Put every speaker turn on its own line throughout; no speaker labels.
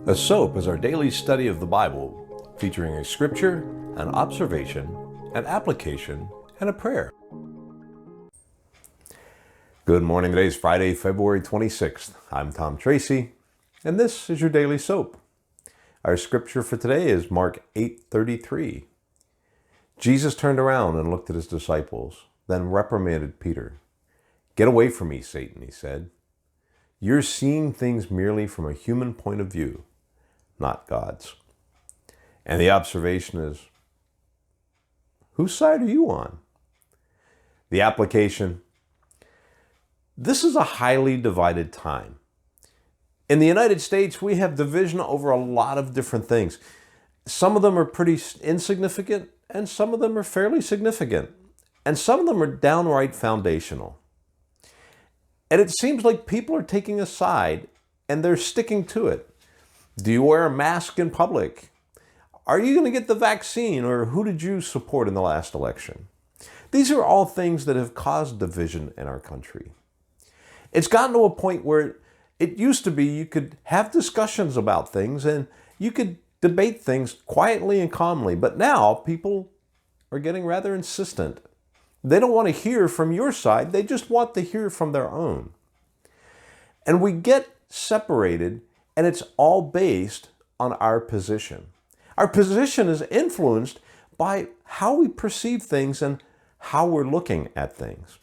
A SOAP is our daily study of the Bible, featuring a scripture, an observation, an application, and a prayer. Good morning. Today is Friday, February 26th. I'm Tom Tracy, and this is your daily SOAP. Our scripture for today is Mark 8:33. Jesus turned around and looked at his disciples, then reprimanded Peter. "Get away from me, Satan," he said. "You're seeing things merely from a human point of view, not God's." And the observation is, whose side are you on? The application, this is a highly divided time. In the United States, we have division over a lot of different things. Some of them are pretty insignificant, and some of them are fairly significant, and some of them are downright foundational. And it seems like people are taking a side, and they're sticking to it. Do you wear a mask in public? Are you going to get the vaccine, or who did you support in the last election? These are all things that have caused division in our country. It's gotten to a point where it used to be you could have discussions about things and you could debate things quietly and calmly, but now people are getting rather insistent. They don't want to hear from your side, they just want to hear from their own. And we get separated, and it's all based on our position. Our position is influenced by how we perceive things and how we're looking at things.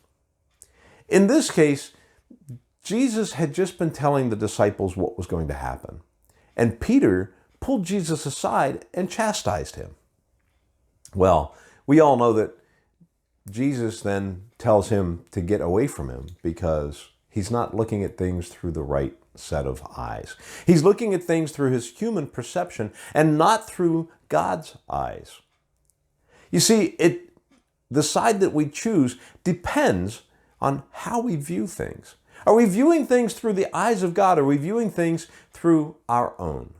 In this case, Jesus had just been telling the disciples what was going to happen. And Peter pulled Jesus aside and chastised him. Well, we all know that Jesus then tells him to get away from him because he's not looking at things through the right set of eyes. He's looking at things through his human perception and not through God's eyes. You see, the side that we choose depends on how we view things. Are we viewing things through the eyes of God? Are we viewing things through our own?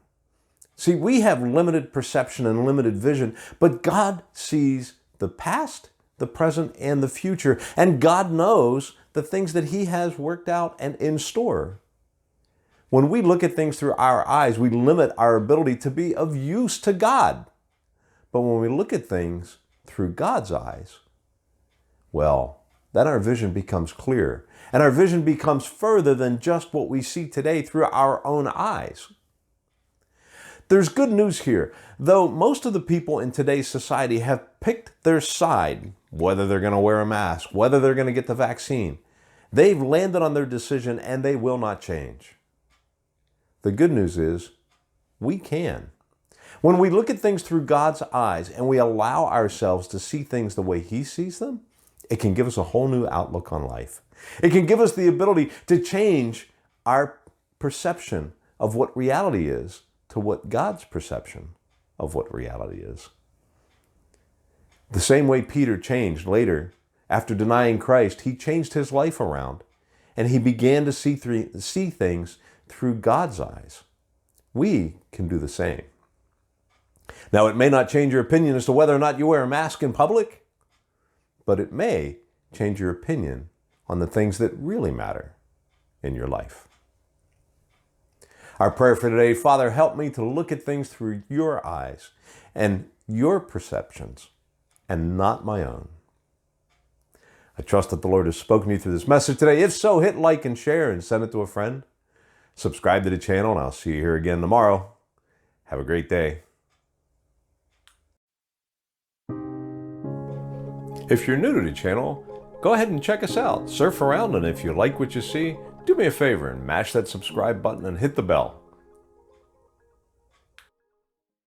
See, we have limited perception and limited vision, but God sees the past, the present, and the future. And God knows the things that He has worked out and in store. When we look at things through our eyes, we limit our ability to be of use to God. But when we look at things through God's eyes, well, then our vision becomes clear. And our vision becomes further than just what we see today through our own eyes. There's good news here. Though most of the people in today's society have picked their side, whether they're going to wear a mask, whether they're going to get the vaccine, they've landed on their decision and they will not change. The good news is we can. When we look at things through God's eyes and we allow ourselves to see things the way He sees them, it can give us a whole new outlook on life. It can give us the ability to change our perception of what reality is to what God's perception of what reality is. The same way Peter changed later, after denying Christ, he changed his life around and he began to see things through God's eyes. We can do the same. Now, it may not change your opinion as to whether or not you wear a mask in public, but it may change your opinion on the things that really matter in your life. Our prayer for today, Father, help me to look at things through your eyes and your perceptions and not my own. I trust that the Lord has spoken to you through this message today. If so, hit like and share and send it to a friend. Subscribe to the channel, and I'll see you here again tomorrow. Have a great day. If you're new to the channel, go ahead and check us out. Surf around, and if you like what you see, do me a favor and mash that subscribe button and hit the bell.